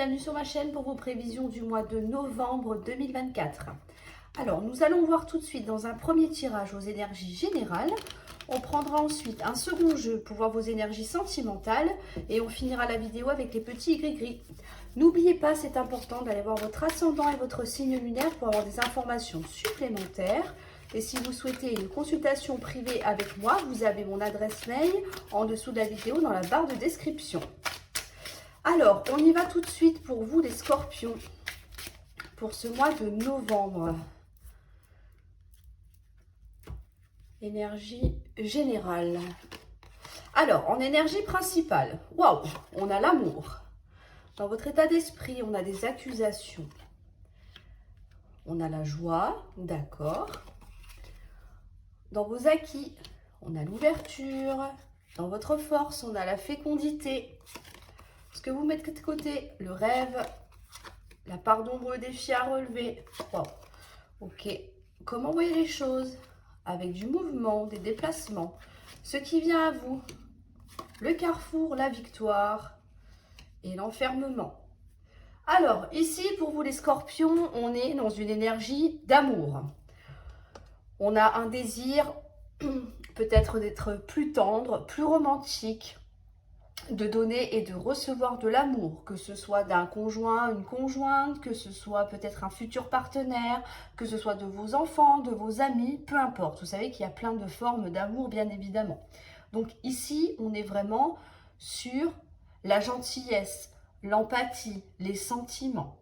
bienvenue sur ma chaîne pour vos prévisions du mois de novembre 2024. Alors, nous allons voir tout de suite dans un premier tirage aux énergies générales. On prendra ensuite un second jeu pour voir vos énergies sentimentales et on finira la vidéo avec les petits gris-gris. N'oubliez pas, c'est important d'aller voir votre ascendant et votre signe lunaire pour avoir des informations supplémentaires. Et si vous souhaitez une consultation privée avec moi, vous avez mon adresse mail en dessous de la vidéo dans la barre de description. Alors, on y va tout de suite pour vous les scorpions, pour ce mois de novembre. Énergie générale. Alors, en énergie principale, waouh, on a l'amour. Dans votre état d'esprit, on a des accusations. On a la joie, d'accord. Dans vos acquis, on a l'ouverture. Dans votre force, on a la fécondité. Ce que vous mettez de côté, le rêve, la part d'ombre, le défi à relever. Wow. Ok. Comment voyez les choses? Avec du mouvement, des déplacements. Ce qui vient à vous, le carrefour, la victoire et l'enfermement. Alors, ici, pour vous les scorpions, on est dans une énergie d'amour. On a un désir peut-être d'être plus tendre, plus romantique, de donner et de recevoir de l'amour, que ce soit d'un conjoint, une conjointe, que ce soit peut-être un futur partenaire, que ce soit de vos enfants, de vos amis, peu importe. Vous savez qu'il y a plein de formes d'amour, bien évidemment. Donc ici, on est vraiment sur la gentillesse, l'empathie, les sentiments.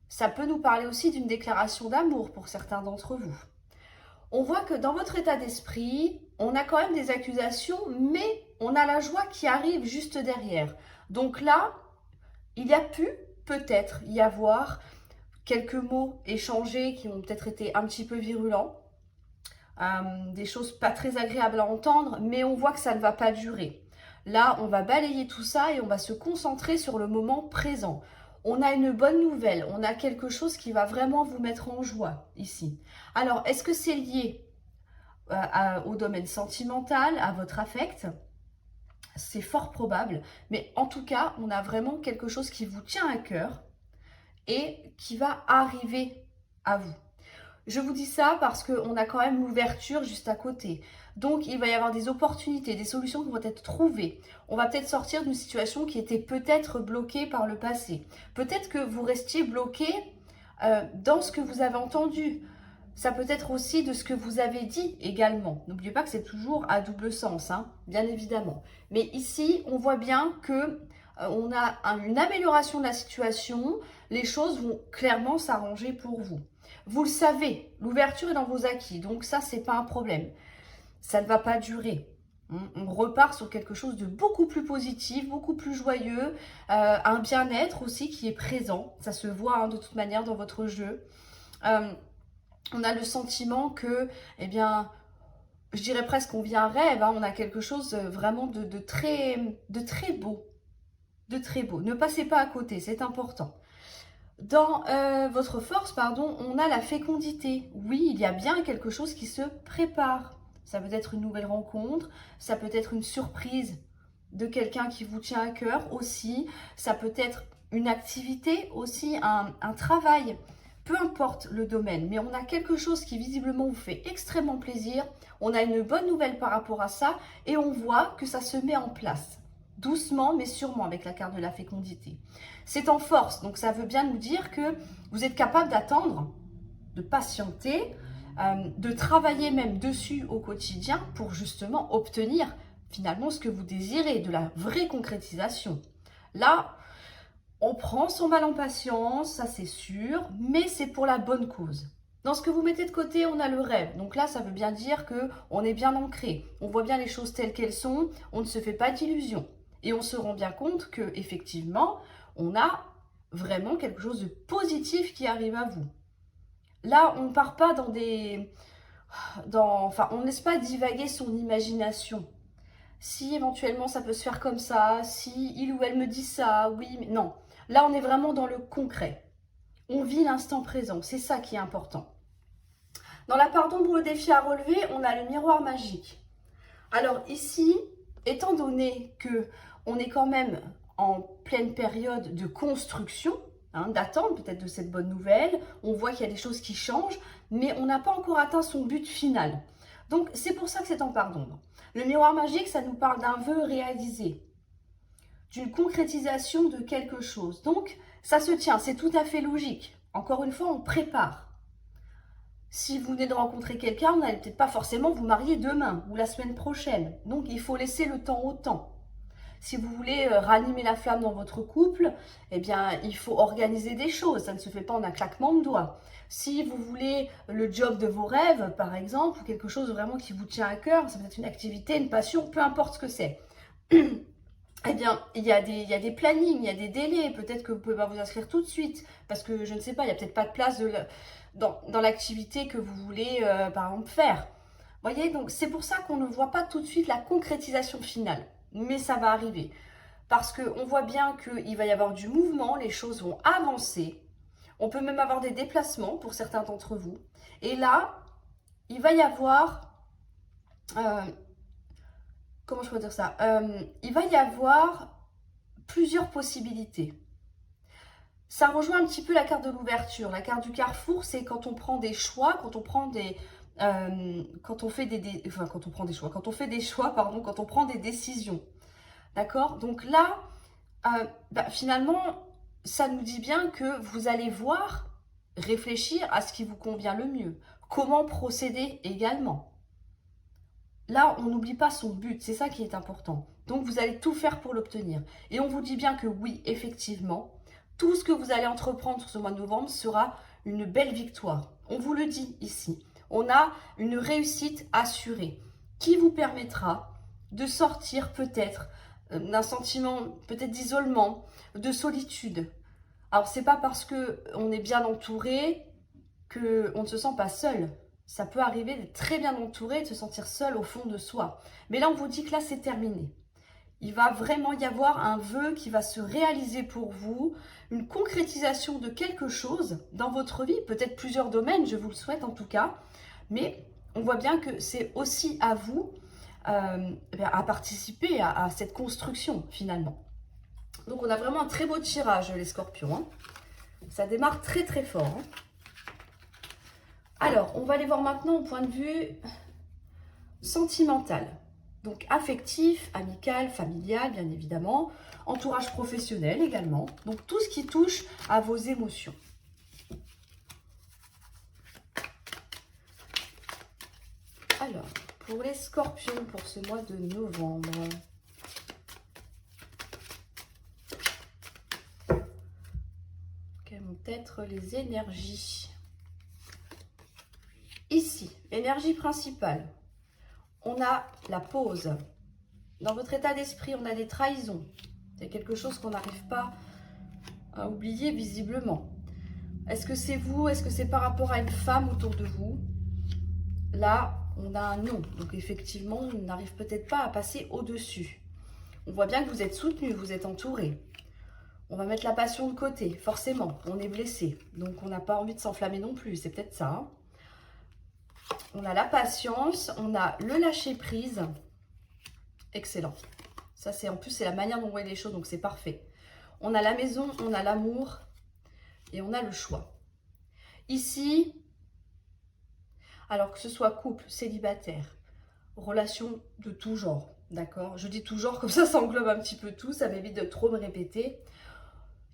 Ça peut nous parler aussi d'une déclaration d'amour pour certains d'entre vous. On voit que dans votre état d'esprit, on a quand même des accusations, mais on a la joie qui arrive juste derrière. Donc là, il y a pu peut-être y avoir quelques mots échangés qui ont peut-être été un petit peu virulents, des choses pas très agréables à entendre, mais on voit que ça ne va pas durer. Là, on va balayer tout ça et on va se concentrer sur le moment présent. On a une bonne nouvelle, on a quelque chose qui va vraiment vous mettre en joie ici. Alors, est-ce que c'est lié au domaine sentimental, à votre affect? C'est fort probable, mais en tout cas, on a vraiment quelque chose qui vous tient à cœur et qui va arriver à vous. Je vous dis ça parce qu'on a quand même l'ouverture juste à côté. Donc, il va y avoir des opportunités, des solutions qui vont être trouvées. On va peut-être sortir d'une situation qui était peut-être bloquée par le passé. Peut-être que vous restiez bloqué dans ce que vous avez entendu. Ça peut être aussi de ce que vous avez dit également. N'oubliez pas que c'est toujours à double sens, hein, bien évidemment. Mais ici, on voit bien que on a une amélioration de la situation. Les choses vont clairement s'arranger pour vous. Vous le savez, l'ouverture est dans vos acquis, donc ça, c'est pas un problème. Ça ne va pas durer. On repart sur quelque chose de beaucoup plus positif, beaucoup plus joyeux, un bien-être aussi qui est présent. Ça se voit hein, de toute manière dans votre jeu. On a le sentiment que, eh bien, je dirais presque qu'on vit un rêve. Hein, on a quelque chose vraiment de très beau. De très beau. Ne passez pas à côté, c'est important. Dans votre force, pardon, on a la fécondité. Oui, il y a bien quelque chose qui se prépare. Ça peut être une nouvelle rencontre, ça peut être une surprise de quelqu'un qui vous tient à cœur aussi. Ça peut être une activité aussi, un travail. Peu importe le domaine, mais on a quelque chose qui visiblement vous fait extrêmement plaisir. On a une bonne nouvelle par rapport à ça et on voit que ça se met en place. Doucement, mais sûrement avec la carte de la fécondité. C'est en force, donc ça veut bien nous dire que vous êtes capable d'attendre, de patienter, de travailler même dessus au quotidien pour justement obtenir finalement ce que vous désirez, de la vraie concrétisation. Là, on prend son mal en patience, ça c'est sûr, mais c'est pour la bonne cause. Dans ce que vous mettez de côté, on a le rêve. Donc là, ça veut bien dire qu'on est bien ancré. On voit bien les choses telles qu'elles sont, on ne se fait pas d'illusions. Et on se rend bien compte qu'effectivement, on a vraiment quelque chose de positif qui arrive à vous. Là, on ne part pas enfin, on ne laisse pas divaguer son imagination. Si éventuellement ça peut se faire comme ça, si il ou elle me dit ça, oui, mais non. Là, on est vraiment dans le concret. On vit l'instant présent, c'est ça qui est important. Dans la part d'ombre, le défi à relever, on a le miroir magique. Alors ici, étant donné que on est quand même en pleine période de construction, hein, d'attente peut-être de cette bonne nouvelle. On voit qu'il y a des choses qui changent, mais on n'a pas encore atteint son but final. Donc, c'est pour ça que c'est en part d'ombre. Le miroir magique, ça nous parle d'un vœu réalisé, d'une concrétisation de quelque chose. Donc, ça se tient, c'est tout à fait logique. Encore une fois, on prépare. Si vous venez de rencontrer quelqu'un, vous n'allez peut-être pas forcément vous marier demain ou la semaine prochaine. Donc, il faut laisser le temps au temps. Si vous voulez ranimer la flamme dans votre couple, eh bien, il faut organiser des choses. Ça ne se fait pas en un claquement de doigts. Si vous voulez le job de vos rêves, par exemple, ou quelque chose vraiment qui vous tient à cœur, ça peut être une activité, une passion, peu importe ce que c'est. Eh bien, il y a des plannings, il y a des délais. Peut-être que vous ne pouvez pas vous inscrire tout de suite parce que, je ne sais pas, il n'y a peut-être pas de place dans l'activité que vous voulez, par exemple, faire. Vous voyez, donc c'est pour ça qu'on ne voit pas tout de suite la concrétisation finale. Mais ça va arriver. Parce qu'on voit bien qu'il va y avoir du mouvement, les choses vont avancer. On peut même avoir des déplacements pour certains d'entre vous. Et là, il va y avoir... comment je peux dire ça, il va y avoir plusieurs possibilités. Ça rejoint un petit peu la carte de l'ouverture. La carte du carrefour, c'est quand on prend des choix, quand on prend des... quand on fait des choix, pardon, quand on prend des décisions. D'accord? Donc là, finalement, ça nous dit bien que vous allez voir, réfléchir à ce qui vous convient le mieux. Comment procéder également. Là, on n'oublie pas son but, c'est ça qui est important. Donc, vous allez tout faire pour l'obtenir. Et on vous dit bien que oui, effectivement, tout ce que vous allez entreprendre sur ce mois de novembre sera une belle victoire. On vous le dit ici. On a une réussite assurée qui vous permettra de sortir peut-être d'un sentiment peut-être d'isolement, de solitude. Alors, c'est pas parce qu'on est bien entouré qu'on ne se sent pas seul. Ça peut arriver d'être très bien entouré, de se sentir seul au fond de soi. Mais là, on vous dit que là, c'est terminé. Il va vraiment y avoir un vœu qui va se réaliser pour vous, une concrétisation de quelque chose dans votre vie, peut-être plusieurs domaines, je vous le souhaite en tout cas. Mais on voit bien que c'est aussi à vous à participer à cette construction finalement. Donc on a vraiment un très beau tirage les scorpions. Hein. Ça démarre très très fort. Hein. Alors, on va aller voir maintenant au point de vue sentimental. Donc affectif, amical, familial, bien évidemment. Entourage professionnel également. Donc tout ce qui touche à vos émotions. Alors, pour les scorpions, pour ce mois de novembre. Quelles vont être les énergies ? Ici, énergie principale. On a la pause. Dans votre état d'esprit, on a des trahisons. C'est quelque chose qu'on n'arrive pas à oublier visiblement. Est-ce que c'est vous? Est-ce que c'est par rapport à une femme autour de vous? Là, on a un non. Donc effectivement, on n'arrive peut-être pas à passer au-dessus. On voit bien que vous êtes soutenu, vous êtes entouré. On va mettre la passion de côté, forcément. On est blessé. Donc on n'a pas envie de s'enflammer non plus. C'est peut-être ça. Hein. On a la patience, on a le lâcher-prise. Excellent. Ça, c'est en plus, c'est la manière dont on voit les choses, donc c'est parfait. On a la maison, on a l'amour et on a le choix. Ici, alors que ce soit couple, célibataire, relation de tout genre, d'accord? Je dis tout genre, comme ça englobe un petit peu tout, ça m'évite de trop me répéter.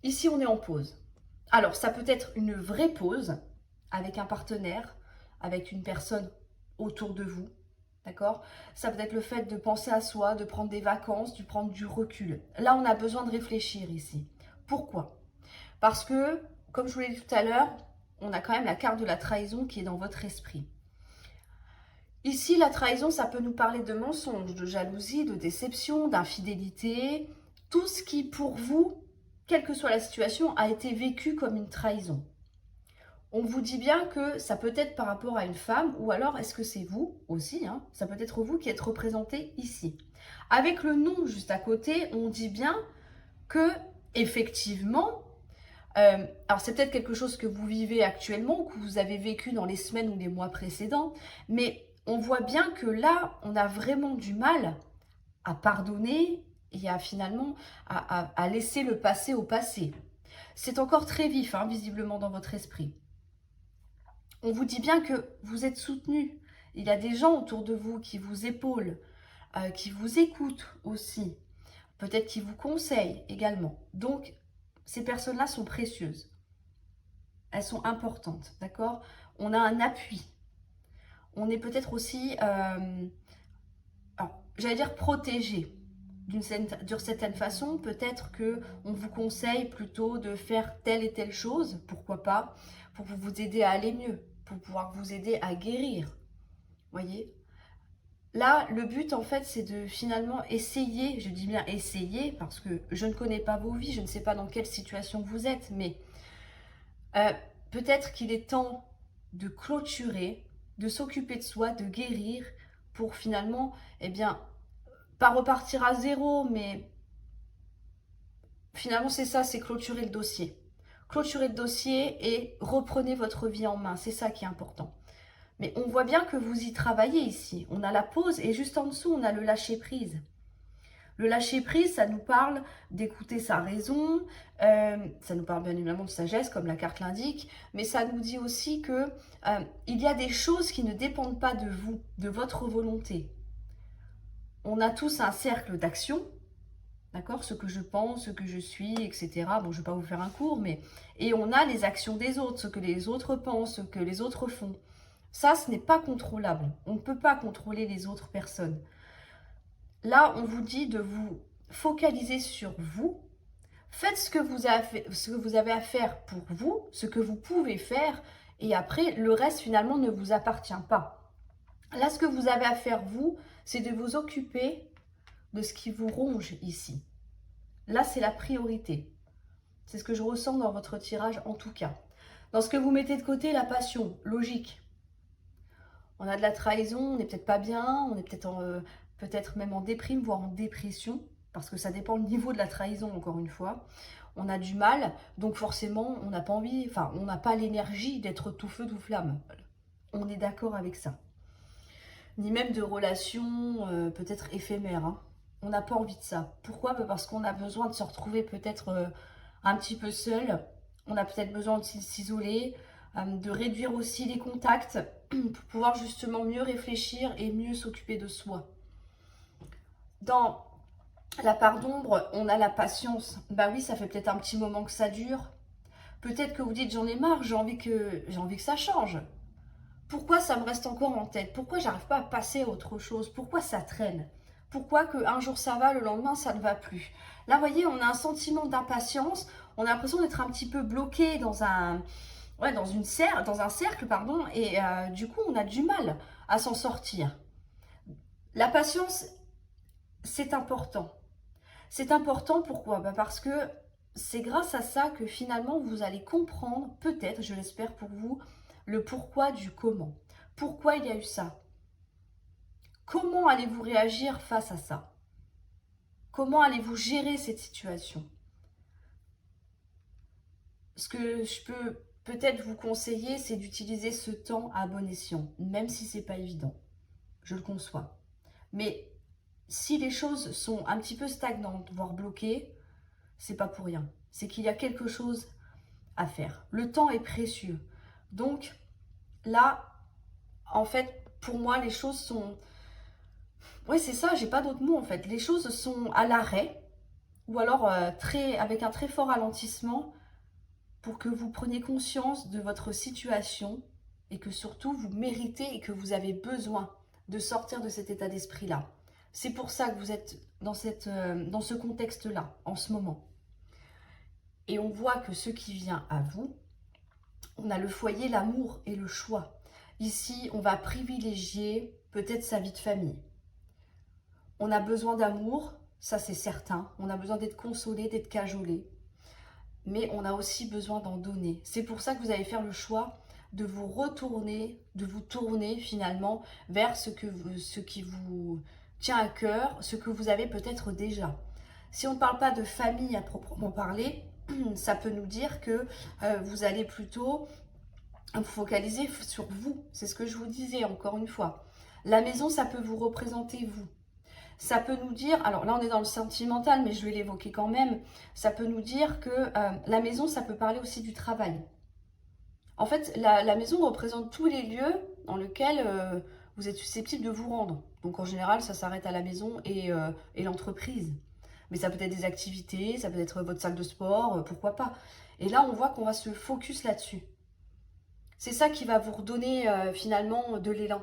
Ici, on est en pause. Alors, ça peut être une vraie pause avec un partenaire, avec une personne autour de vous, d'accord? Ça peut être le fait de penser à soi, de prendre des vacances, de prendre du recul. Là, on a besoin de réfléchir ici. Pourquoi? Parce que, comme je vous l'ai dit tout à l'heure, on a quand même la carte de la trahison qui est dans votre esprit. Ici, la trahison, ça peut nous parler de mensonges, de jalousie, de déception, d'infidélité. Tout ce qui, pour vous, quelle que soit la situation, a été vécu comme une trahison. On vous dit bien que ça peut être par rapport à une femme, ou alors est-ce que c'est vous aussi, hein? Ça peut être vous qui êtes représenté ici. Avec le nom juste à côté, on dit bien que, effectivement, alors c'est peut-être quelque chose que vous vivez actuellement, que vous avez vécu dans les semaines ou les mois précédents, mais on voit bien que là, on a vraiment du mal à pardonner, et à finalement à laisser le passé au passé. C'est encore très vif, hein, visiblement, dans votre esprit. On vous dit bien que vous êtes soutenu. Il y a des gens autour de vous qui vous épaulent, qui vous écoutent aussi. Peut-être qui vous conseillent également. Donc, ces personnes-là sont précieuses. Elles sont importantes, d'accord? On a un appui. On est peut-être aussi, j'allais dire protégé. D'une certaine façon, peut-être qu'on vous conseille plutôt de faire telle et telle chose, pourquoi pas, pour vous aider à aller mieux, pour pouvoir vous aider à guérir. Voyez? Là, le but, en fait, c'est de finalement essayer, je dis bien essayer, parce que je ne connais pas vos vies, je ne sais pas dans quelle situation vous êtes, mais peut-être qu'il est temps de clôturer, de s'occuper de soi, de guérir, pour finalement, eh bien, pas repartir à zéro, mais finalement, c'est ça, c'est clôturer le dossier. Clôturer le dossier et reprenez votre vie en main, c'est ça qui est important. Mais on voit bien que vous y travaillez ici. On a la pause et juste en dessous, on a le lâcher-prise. Le lâcher-prise, ça nous parle d'écouter sa raison, ça nous parle bien évidemment de sagesse, comme la carte l'indique, mais ça nous dit aussi que il y a des choses qui ne dépendent pas de vous, de votre volonté. On a tous un cercle d'action, d'accord? Ce que je pense, ce que je suis, etc. Bon, je ne vais pas vous faire un cours, mais... Et on a les actions des autres, ce que les autres pensent, ce que les autres font. Ça, ce n'est pas contrôlable. On ne peut pas contrôler les autres personnes. Là, on vous dit de vous focaliser sur vous. Faites ce que vous avez à faire pour vous, ce que vous pouvez faire, et après, le reste, finalement, ne vous appartient pas. Là, ce que vous avez à faire, vous, c'est de vous occuper de ce qui vous ronge ici. Là, c'est la priorité. C'est ce que je ressens dans votre tirage, en tout cas. Dans ce que vous mettez de côté, la passion, logique. On a de la trahison, on n'est peut-être pas bien, on est peut-être même en déprime, voire en dépression, parce que ça dépend le niveau de la trahison, encore une fois. On a du mal, donc forcément, on n'a pas envie, enfin, on n'a pas l'énergie d'être tout feu, tout flamme. On est d'accord avec ça. Ni même de relations peut-être éphémères, hein. On n'a pas envie de ça. Pourquoi? Parce qu'on a besoin de se retrouver peut-être un petit peu seul. On a peut-être besoin de s'isoler, de réduire aussi les contacts pour pouvoir justement mieux réfléchir et mieux s'occuper de soi. Dans la part d'ombre, on a la patience. Bah oui, ça fait peut-être un petit moment que ça dure. Peut-être que vous dites j'en ai marre, j'ai envie que ça change. Pourquoi ça me reste encore en tête? Pourquoi j'arrive pas à passer à autre chose? Pourquoi ça traîne? Pourquoi qu'un jour ça va, le lendemain ça ne va plus? Là, vous voyez, on a un sentiment d'impatience. On a l'impression d'être un petit peu bloqué dans un cercle, pardon, et du coup, on a du mal à s'en sortir. La patience, c'est important. C'est important, pourquoi? Parce que c'est grâce à ça que finalement, vous allez comprendre, peut-être, je l'espère pour vous, le pourquoi du comment. Pourquoi il y a eu ça? Comment allez-vous réagir face à ça? Comment allez-vous gérer cette situation? Ce que je peux peut-être vous conseiller, c'est d'utiliser ce temps à bon escient, même si c'est pas évident. Je le conçois. Mais si les choses sont un petit peu stagnantes, voire bloquées, c'est pas pour rien. C'est qu'il y a quelque chose à faire. Le temps est précieux. Donc là, en fait, pour moi, les choses sont... Oui, c'est ça, j'ai pas d'autre mot en fait. Les choses sont à l'arrêt, ou alors avec un très fort ralentissement, pour que vous preniez conscience de votre situation et que surtout vous méritez et que vous avez besoin de sortir de cet état d'esprit-là. C'est pour ça que vous êtes dans ce contexte-là, en ce moment. Et on voit que ce qui vient à vous, on a le foyer, l'amour et le choix. Ici, on va privilégier peut-être sa vie de famille. On a besoin d'amour, ça c'est certain. On a besoin d'être consolé, d'être cajolé. Mais on a aussi besoin d'en donner. C'est pour ça que vous allez faire le choix de vous retourner, de vous tourner finalement vers ce qui vous tient à cœur, ce que vous avez peut-être déjà. Si on ne parle pas de famille à proprement parler, ça peut nous dire que vous allez plutôt vous focaliser sur vous. C'est ce que je vous disais encore une fois. La maison, ça peut vous représenter vous. ça peut nous dire, alors là on est dans le sentimental, mais je vais l'évoquer quand même, ça peut nous dire que la maison, ça peut parler aussi du travail. En fait, la maison représente tous les lieux dans lesquels vous êtes susceptible de vous rendre. Donc en général, ça s'arrête à la maison et l'entreprise. Mais ça peut être des activités, ça peut être votre salle de sport, pourquoi pas. Et là, on voit qu'on va se focus là-dessus. C'est ça qui va vous redonner finalement de l'élan.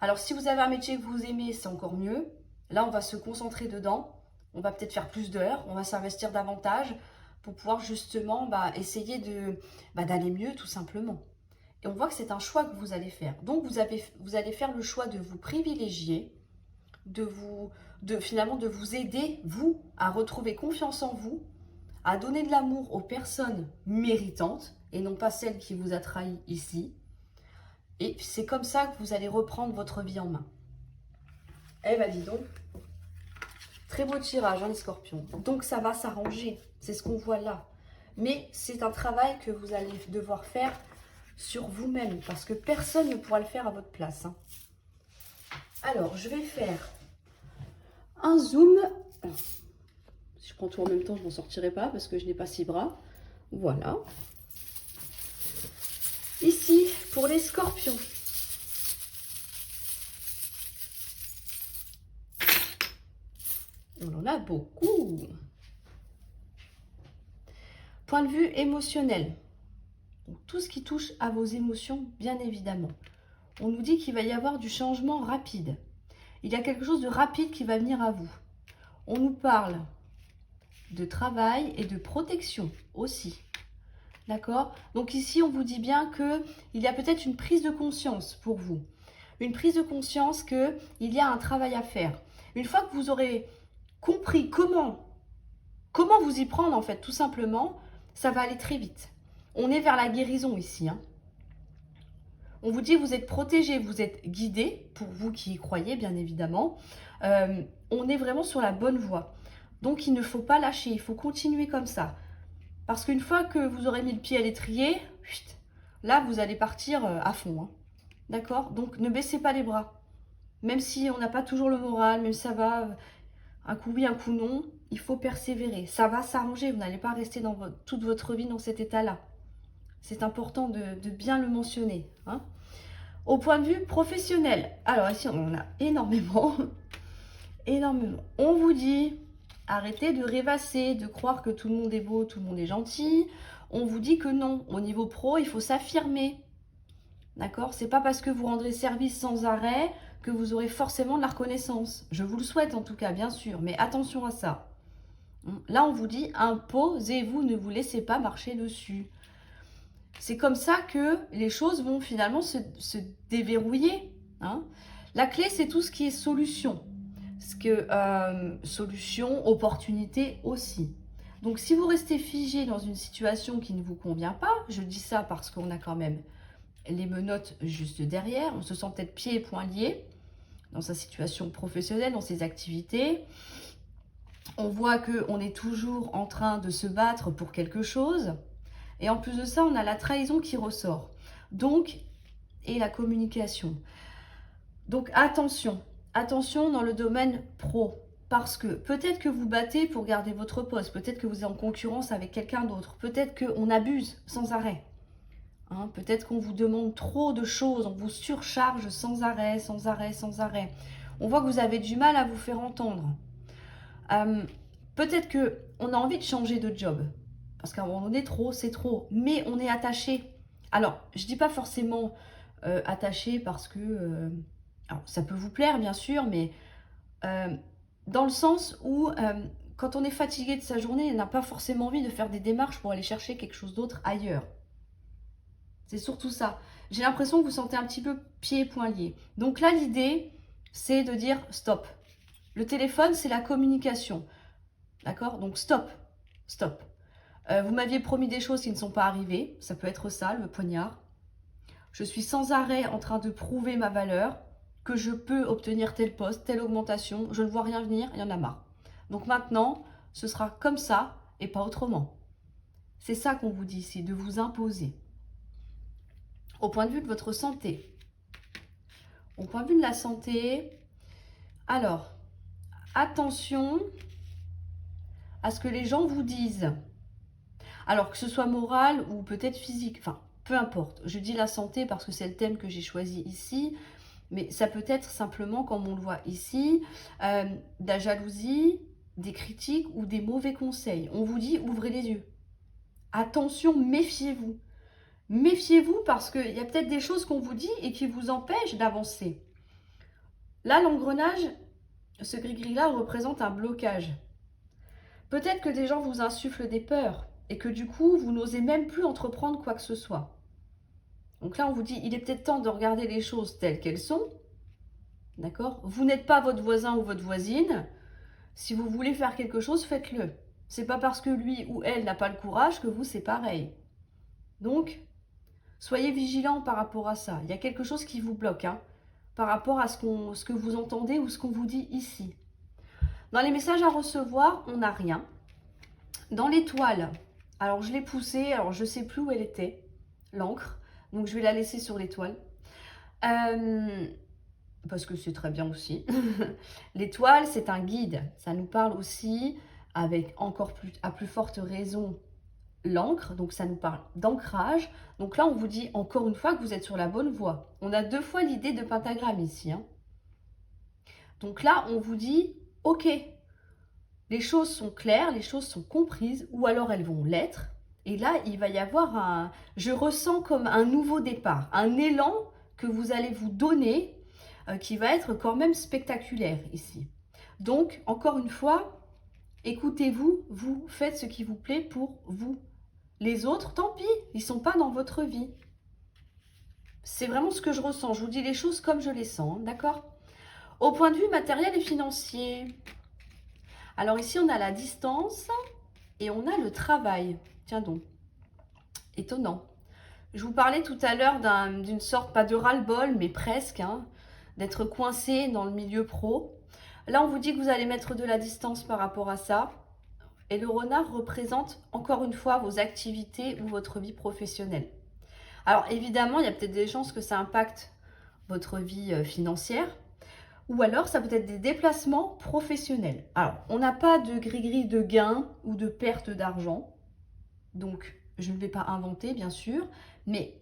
Alors si vous avez un métier que vous aimez, c'est encore mieux. Là, on va se concentrer dedans. On va peut-être faire plus d'heures, on va s'investir davantage pour pouvoir justement essayer d'aller mieux tout simplement. Et on voit que c'est un choix que vous allez faire. Donc vous allez faire le choix de vous privilégier, finalement de vous aider, vous, à retrouver confiance en vous, à donner de l'amour aux personnes méritantes et non pas celles qui vous a trahi ici. Et c'est comme ça que vous allez reprendre votre vie en main. Eh ben dis donc, très beau tirage, hein, les scorpions. Donc ça va s'arranger, c'est ce qu'on voit là. Mais c'est un travail que vous allez devoir faire sur vous-même, parce que personne ne pourra le faire à votre place. Hein. Alors, je vais faire un zoom. Si je prends tout en même temps, je ne m'en sortirai pas, parce que je n'ai pas 6 bras. Voilà. Ici, pour les scorpions. On en a beaucoup. Point de vue émotionnel. Donc, tout ce qui touche à vos émotions, bien évidemment. On nous dit qu'il va y avoir du changement rapide. Il y a quelque chose de rapide qui va venir à vous. On nous parle de travail et de protection aussi. D'accord? Donc ici, on vous dit bien qu'il y a peut-être une prise de conscience pour vous. Une prise de conscience qu'il y a un travail à faire. Une fois que vous aurez compris comment vous y prendre, en fait, tout simplement, ça va aller très vite. On est vers la guérison ici. Hein. On vous dit que vous êtes protégé, vous êtes guidé, pour vous qui y croyez, bien évidemment. On est vraiment sur la bonne voie. Donc, il ne faut pas lâcher, il faut continuer comme ça. Parce qu'une fois que vous aurez mis le pied à l'étrier, là, vous allez partir à fond. Hein. D'accord? Donc, ne baissez pas les bras. Même si on n'a pas toujours le moral, même si ça va un coup oui, un coup non, il faut persévérer. Ça va s'arranger, vous n'allez pas rester toute votre vie dans cet état-là. C'est important de bien le mentionner. Hein. Au point de vue professionnel, alors ici, on en a énormément. Énormément. On vous dit... Arrêtez de rêvasser, de croire que tout le monde est beau, tout le monde est gentil. On vous dit que non. Au niveau pro, il faut s'affirmer. D'accord? C'est pas parce que vous rendrez service sans arrêt que vous aurez forcément de la reconnaissance. Je vous le souhaite en tout cas, bien sûr, mais attention à ça. Là, on vous dit imposez-vous, ne vous laissez pas marcher dessus. C'est comme ça que les choses vont finalement se déverrouiller. Hein. La clé, c'est tout ce qui est solution. Solution, opportunité aussi. Donc, si vous restez figé dans une situation qui ne vous convient pas, je dis ça parce qu'on a quand même les menottes juste derrière, on se sent peut-être pieds et poings liés dans sa situation professionnelle, dans ses activités. On voit qu'on est toujours en train de se battre pour quelque chose. Et en plus de ça, on a la trahison qui ressort. Donc, et la communication. Donc, attention. Attention dans le domaine pro, parce que peut-être que vous battez pour garder votre poste, peut-être que vous êtes en concurrence avec quelqu'un d'autre, peut-être qu'on abuse sans arrêt, hein, peut-être qu'on vous demande trop de choses, on vous surcharge sans arrêt, sans arrêt, sans arrêt. On voit que vous avez du mal à vous faire entendre. Peut-être qu'on a envie de changer de job, parce qu'à un moment donné, trop, c'est trop, mais on est attaché. Alors, je ne dis pas forcément attaché parce que... Alors, ça peut vous plaire, bien sûr, mais dans le sens où, quand on est fatigué de sa journée, on n'a pas forcément envie de faire des démarches pour aller chercher quelque chose d'autre ailleurs. C'est surtout ça. J'ai l'impression que vous sentez un petit peu pieds et poings liés. Donc là, l'idée, c'est de dire stop. Le téléphone, c'est la communication. D'accord? Donc stop. Stop. Vous m'aviez promis des choses qui ne sont pas arrivées. Ça peut être ça, le poignard. Je suis sans arrêt en train de prouver ma valeur, que je peux obtenir tel poste, telle augmentation, je ne vois rien venir, il y en a marre. Donc maintenant, ce sera comme ça et pas autrement. C'est ça qu'on vous dit ici, de vous imposer. Au point de vue de votre santé. Au point de vue de la santé, alors, attention à ce que les gens vous disent. Alors que ce soit moral ou peut-être physique, enfin, peu importe. Je dis la santé parce que c'est le thème que j'ai choisi ici. Mais ça peut être simplement, comme on le voit ici, de la jalousie, des critiques ou des mauvais conseils. On vous dit, ouvrez les yeux. Attention, méfiez-vous. Méfiez-vous parce qu'il y a peut-être des choses qu'on vous dit et qui vous empêchent d'avancer. Là, l'engrenage, ce gris-gris-là représente un blocage. Peut-être que des gens vous insufflent des peurs et que du coup, vous n'osez même plus entreprendre quoi que ce soit. Donc là, on vous dit, il est peut-être temps de regarder les choses telles qu'elles sont. D'accord? Vous n'êtes pas votre voisin ou votre voisine. Si vous voulez faire quelque chose, faites-le. C'est pas parce que lui ou elle n'a pas le courage que vous, c'est pareil. Donc, soyez vigilants par rapport à ça. Il y a quelque chose qui vous bloque, hein, par rapport à ce que vous entendez ou ce qu'on vous dit ici. Dans les messages à recevoir, on n'a rien. Dans l'étoile, alors je l'ai poussée, alors je ne sais plus où elle était, l'encre. Donc, je vais la laisser sur l'étoile. Parce que c'est très bien aussi. L'étoile, c'est un guide. Ça nous parle aussi, avec encore plus, à plus forte raison, l'encre. Donc, ça nous parle d'ancrage. Donc là, on vous dit encore une fois que vous êtes sur la bonne voie. On a 2 fois l'idée de pentagramme ici, hein. Donc là, on vous dit, ok, les choses sont claires, les choses sont comprises, ou alors elles vont l'être. Et là, il va y avoir je ressens comme un nouveau départ, un élan que vous allez vous donner, qui va être quand même spectaculaire ici. Donc, encore une fois, écoutez-vous, vous faites ce qui vous plaît pour vous. Les autres, tant pis, ils ne sont pas dans votre vie. C'est vraiment ce que je ressens. Je vous dis les choses comme je les sens, d'accord? Au point de vue matériel et financier. Alors ici, on a la distance et on a le travail. Tiens donc, étonnant. Je vous parlais tout à l'heure d'une sorte, pas de ras-le-bol, mais presque, hein, d'être coincé dans le milieu pro. Là, on vous dit que vous allez mettre de la distance par rapport à ça. Et le renard représente, encore une fois, vos activités ou votre vie professionnelle. Alors, évidemment, il y a peut-être des chances que ça impacte votre vie financière. Ou alors, ça peut être des déplacements professionnels. Alors, on n'a pas de gris-gris de gain ou de perte d'argent. Donc, je ne vais pas inventer, bien sûr. Mais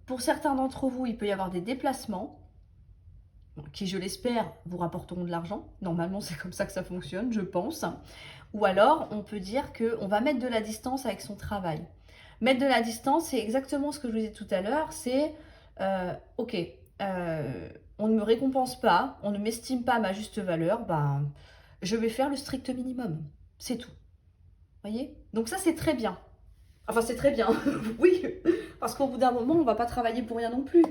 pour certains d'entre vous, il peut y avoir des déplacements qui, je l'espère, vous rapporteront de l'argent. Normalement, c'est comme ça que ça fonctionne, je pense. Ou alors, on peut dire qu'on va mettre de la distance avec son travail. Mettre de la distance, c'est exactement ce que je vous disais tout à l'heure. C'est, ok, on ne me récompense pas, on ne m'estime pas à ma juste valeur, ben, je vais faire le strict minimum. C'est tout. Voyez? Donc ça, c'est très bien. Enfin, c'est très bien, oui, parce qu'au bout d'un moment, on ne va pas travailler pour rien non plus.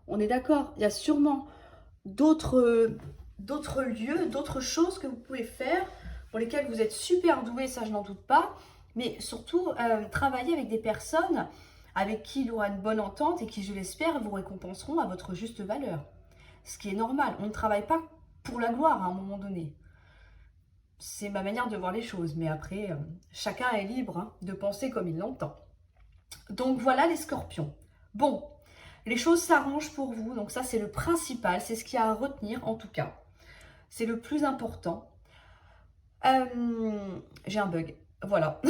On est d'accord. Il y a sûrement d'autres lieux, d'autres choses que vous pouvez faire pour lesquelles vous êtes super doué, ça je n'en doute pas. Mais surtout, travailler avec des personnes avec qui il y aura une bonne entente et qui, je l'espère, vous récompenseront à votre juste valeur. Ce qui est normal. On ne travaille pas pour la gloire à un moment donné. C'est ma manière de voir les choses. Mais après, chacun est libre, hein, de penser comme il l'entend. Donc voilà les scorpions. Bon, les choses s'arrangent pour vous. Donc ça, c'est le principal. C'est ce qu'il y a à retenir, en tout cas. C'est le plus important. J'ai un bug. Voilà.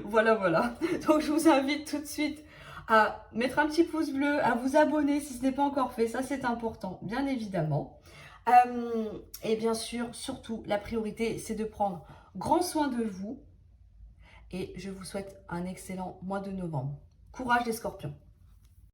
Voilà. Donc, je vous invite tout de suite à mettre un petit pouce bleu, à vous abonner si ce n'est pas encore fait. Ça, c'est important, bien évidemment. Et bien sûr, surtout, la priorité, c'est de prendre grand soin de vous. Et je vous souhaite un excellent mois de novembre. Courage les scorpions!